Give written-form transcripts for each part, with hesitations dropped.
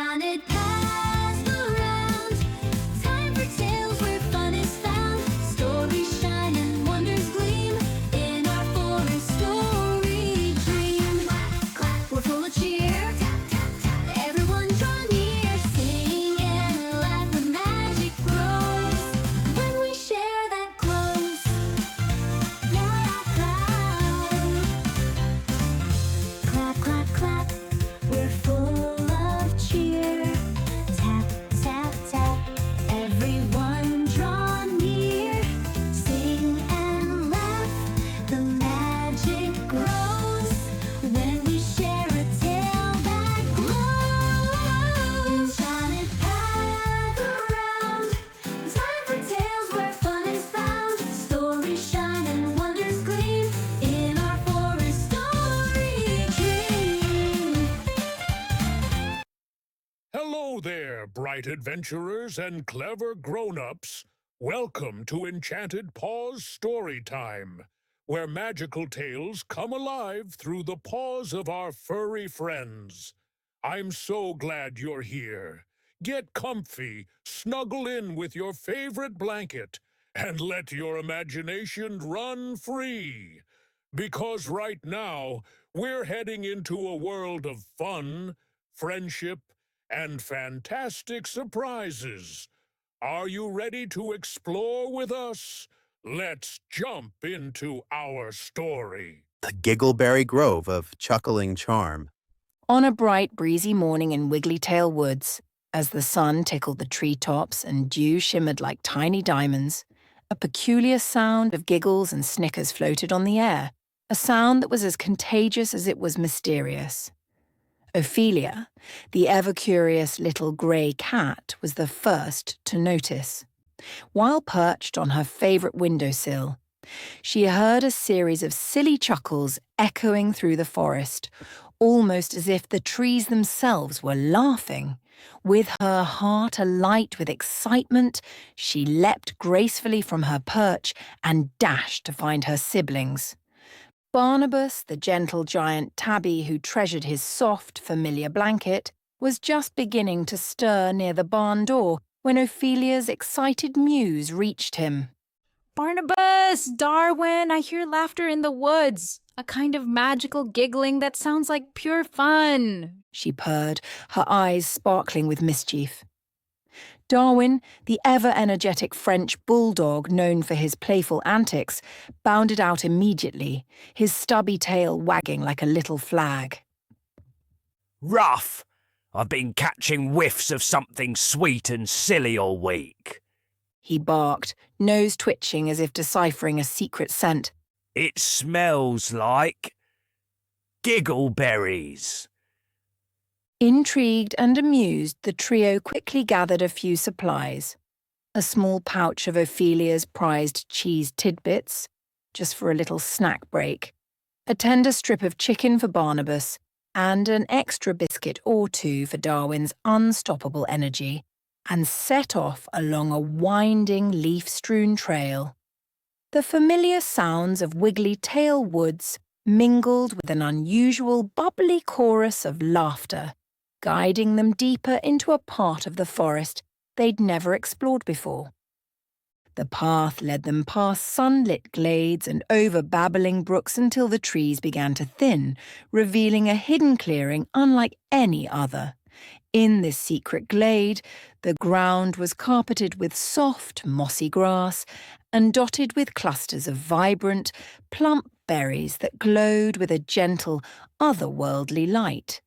Enchanted paths around. Time for tales where fun is found. Stories shine and wonders gleam in our forest story dream. We're full of cheer. Everyone draw near. Sing and laugh. The magic grows when we share that close. Clap, clap, clap. We're full of cheer. Tap, tap, tap. Everyone draw near. Sing and laugh. The magic grows when we share a tale that glows. Enchanted path around. Time for tales where fun is found. Stories shine and wonders gleam in our forest story dream. Hello there, bright adventurers and clever grown-ups. Welcome to Enchanted Paws Storytime, where magical tales come alive through the paws of our furry friends. I'm so glad you're here. Get comfy, snuggle in with your favorite blanket, and let your imagination run free. Because right now, we're heading into a world of fun, friendship, and fantastic surprises. Are you ready to explore with us? Let's jump into our story. The Giggleberry Grove of Chuckling Charm. On a bright, breezy morning in Wigglytail Woods, as the sun tickled the treetops and dew shimmered like tiny diamonds, a peculiar sound of giggles and snickers floated on the air, a sound that was as contagious as it was mysterious. Ophelia, the ever-curious little grey cat, was the first to notice. While perched on her favourite windowsill, she heard a series of silly chuckles echoing through the forest, almost as if the trees themselves were laughing. With her heart alight with excitement, she leapt gracefully from her perch and dashed to find her siblings. Barnabus, the gentle giant tabby who treasured his soft, familiar blanket, was just beginning to stir near the barn door when Ophelia's excited mews reached him. Barnabus! Darwin! I hear laughter in the woods. A kind of magical giggling that sounds like pure fun. She purred, her eyes sparkling with mischief. Darwin, the ever-energetic French bulldog known for his playful antics, bounded out immediately, his stubby tail wagging like a little flag. Rough! I've been catching whiffs of something sweet and silly all week. He barked, nose twitching as if deciphering a secret scent. It smells like giggleberries. Intrigued and amused, the trio quickly gathered a few supplies. A small pouch of Ophelia's prized cheese tidbits, just for a little snack break, a tender strip of chicken for Barnabus, and an extra biscuit or two for Darwin's unstoppable energy, and set off along a winding, leaf-strewn trail. The familiar sounds of Wigglytail Woods mingled with an unusual bubbly chorus of laughter, guiding them deeper into a part of the forest they'd never explored before. The path led them past sunlit glades and over babbling brooks until the trees began to thin, revealing a hidden clearing unlike any other. In this secret glade, the ground was carpeted with soft, mossy grass and dotted with clusters of vibrant, plump berries that glowed with a gentle, otherworldly light.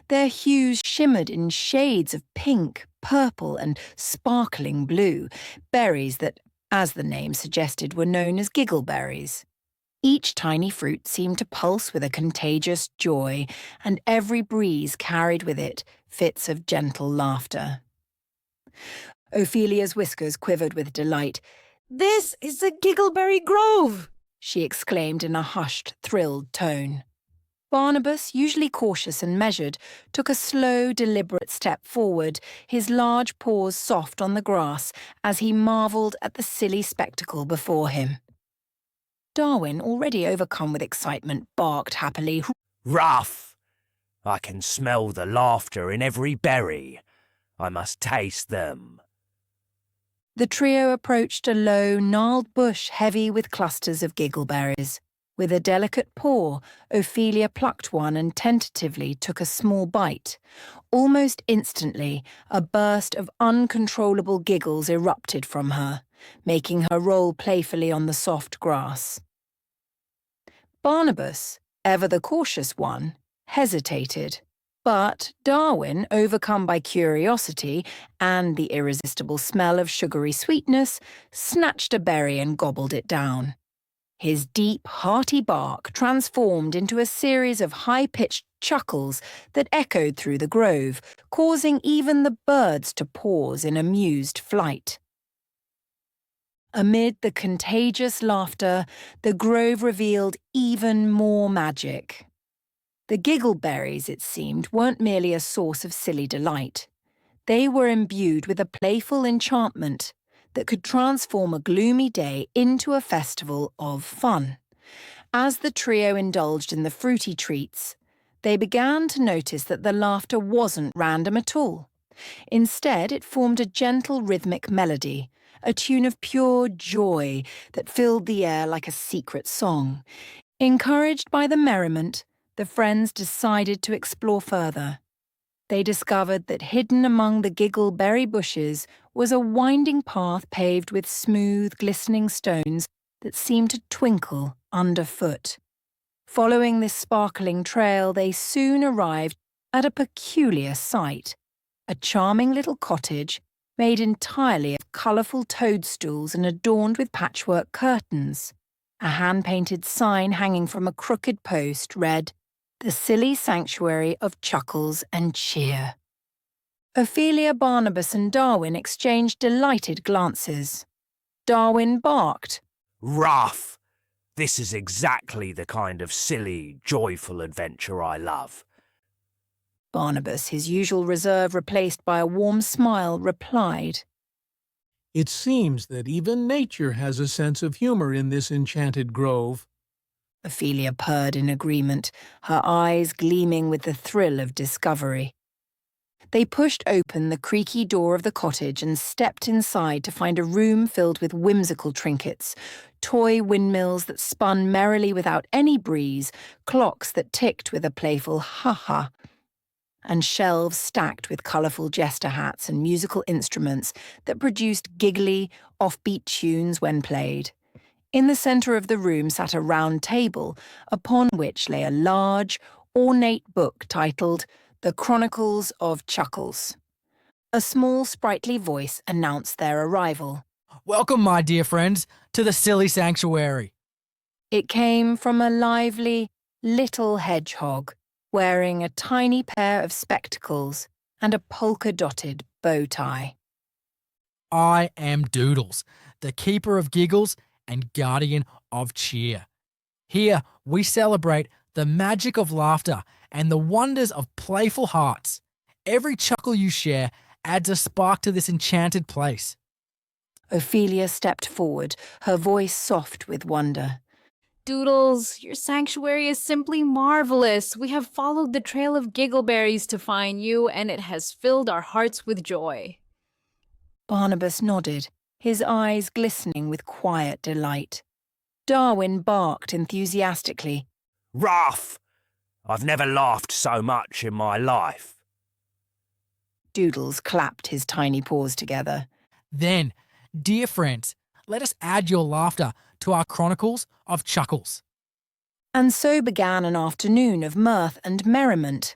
Their hues shimmered in shades of pink, purple, and sparkling blue, berries that, as the name suggested, were known as giggleberries. Each tiny fruit seemed to pulse with a contagious joy, and every breeze carried with it fits of gentle laughter. Ophelia's whiskers quivered with delight. This is the Giggleberry Grove! She exclaimed in a hushed, thrilled tone. Barnabus, usually cautious and measured, took a slow, deliberate step forward, his large paws soft on the grass as he marvelled at the silly spectacle before him. Darwin, already overcome with excitement, barked happily. Rough! I can smell the laughter in every berry. I must taste them. The trio approached a low, gnarled bush heavy with clusters of giggleberries. With a delicate paw, Ophelia plucked one and tentatively took a small bite. Almost instantly, a burst of uncontrollable giggles erupted from her, making her roll playfully on the soft grass. Barnabus, ever the cautious one, hesitated. But Darwin, overcome by curiosity and the irresistible smell of sugary sweetness, snatched a berry and gobbled it down. His deep, hearty bark transformed into a series of high-pitched chuckles that echoed through the grove, causing even the birds to pause in amused flight. Amid the contagious laughter, the grove revealed even more magic. The giggleberries, it seemed, weren't merely a source of silly delight. They were imbued with a playful enchantment that could transform a gloomy day into a festival of fun. As the trio indulged in the fruity treats, they began to notice that the laughter wasn't random at all. Instead, it formed a gentle rhythmic melody, a tune of pure joy that filled the air like a secret song. Encouraged by the merriment, the friends decided to explore further. They discovered that hidden among the giggleberry bushes was a winding path paved with smooth, glistening stones that seemed to twinkle underfoot. Following this sparkling trail, they soon arrived at a peculiar sight, a charming little cottage made entirely of colourful toadstools and adorned with patchwork curtains. A hand-painted sign hanging from a crooked post read, "The Silly Sanctuary of Chuckles and Cheer." Ophelia, Barnabus and Darwin exchanged delighted glances. Darwin barked. Rough! This is exactly the kind of silly, joyful adventure I love. Barnabus, his usual reserve replaced by a warm smile, replied. It seems that even nature has a sense of humor in this enchanted grove. Ophelia purred in agreement, her eyes gleaming with the thrill of discovery. They pushed open the creaky door of the cottage and stepped inside to find a room filled with whimsical trinkets, toy windmills that spun merrily without any breeze, clocks that ticked with a playful ha-ha, and shelves stacked with colourful jester hats and musical instruments that produced giggly, offbeat tunes when played. In the centre of the room sat a round table, upon which lay a large, ornate book titled The Chronicles of Chuckles. A small, sprightly voice announced their arrival. Welcome, my dear friends, to the Silly Sanctuary. It came from a lively, little hedgehog, wearing a tiny pair of spectacles and a polka-dotted bow tie. I am Doodles, the keeper of giggles and guardian of cheer. Here we celebrate the magic of laughter and the wonders of playful hearts. Every chuckle you share adds a spark to this enchanted place. Ophelia stepped forward, her voice soft with wonder. Doodles, your sanctuary is simply marvelous. We have followed the trail of giggleberries to find you, and it has filled our hearts with joy. Barnabus nodded, his eyes glistening with quiet delight. Darwin barked enthusiastically. Rough! I've never laughed so much in my life. Doodles clapped his tiny paws together. Then, dear friends, let us add your laughter to our chronicles of Chuckles. And so began an afternoon of mirth and merriment.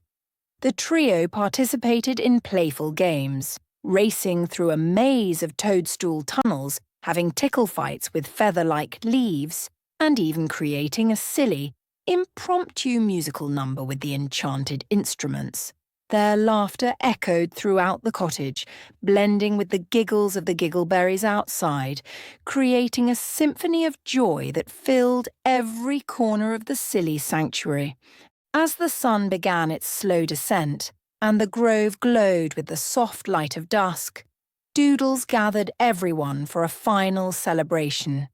The trio participated in playful games, racing through a maze of toadstool tunnels, having tickle fights with feather-like leaves, and even creating a silly, impromptu musical number with the enchanted instruments. Their laughter echoed throughout the cottage, blending with the giggles of the giggleberries outside, creating a symphony of joy that filled every corner of the silly sanctuary. As the sun began its slow descent, and the grove glowed with the soft light of dusk, Doodles gathered everyone for a final celebration.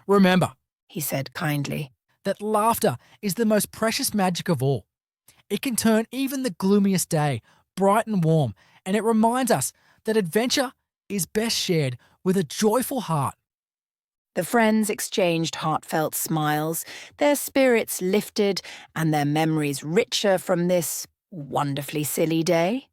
Remember, He said kindly. that laughter is the most precious magic of all. It can turn even the gloomiest day bright and warm, and it reminds us that adventure is best shared with a joyful heart. The friends exchanged heartfelt smiles, their spirits lifted, and their memories richer from this wonderfully silly day.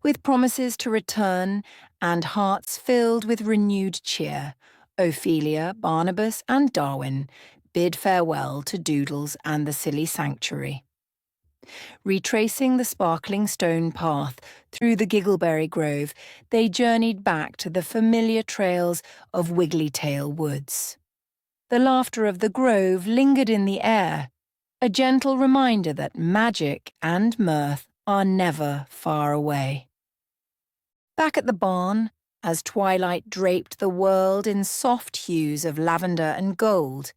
With promises to return and hearts filled with renewed cheer, Ophelia, Barnabus, and Darwin bid farewell to Doodles and the silly sanctuary. Retracing the sparkling stone path through the Giggleberry Grove, they journeyed back to the familiar trails of Wigglytail Woods. The laughter of the grove lingered in the air, a gentle reminder that magic and mirth are never far away. Back at the barn, as twilight draped the world in soft hues of lavender and gold,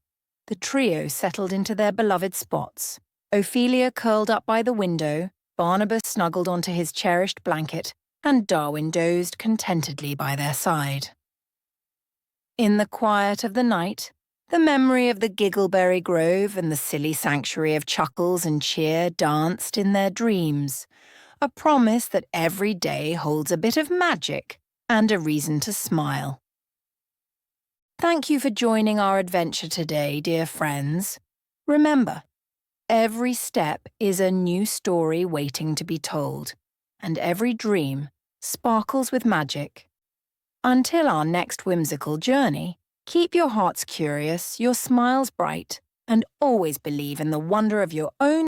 the trio settled into their beloved spots. Ophelia curled up by the window, Barnabas snuggled onto his cherished blanket, and Darwin dozed contentedly by their side. In the quiet of the night, the memory of the Giggleberry Grove and the silly sanctuary of Chuckles and Cheer danced in their dreams, a promise that every day holds a bit of magic and a reason to smile. Thank you for joining our adventure today, dear friends. Remember, every step is a new story waiting to be told, and every dream sparkles with magic. Until our next whimsical journey, keep your hearts curious, your smiles bright, and always believe in the wonder of your own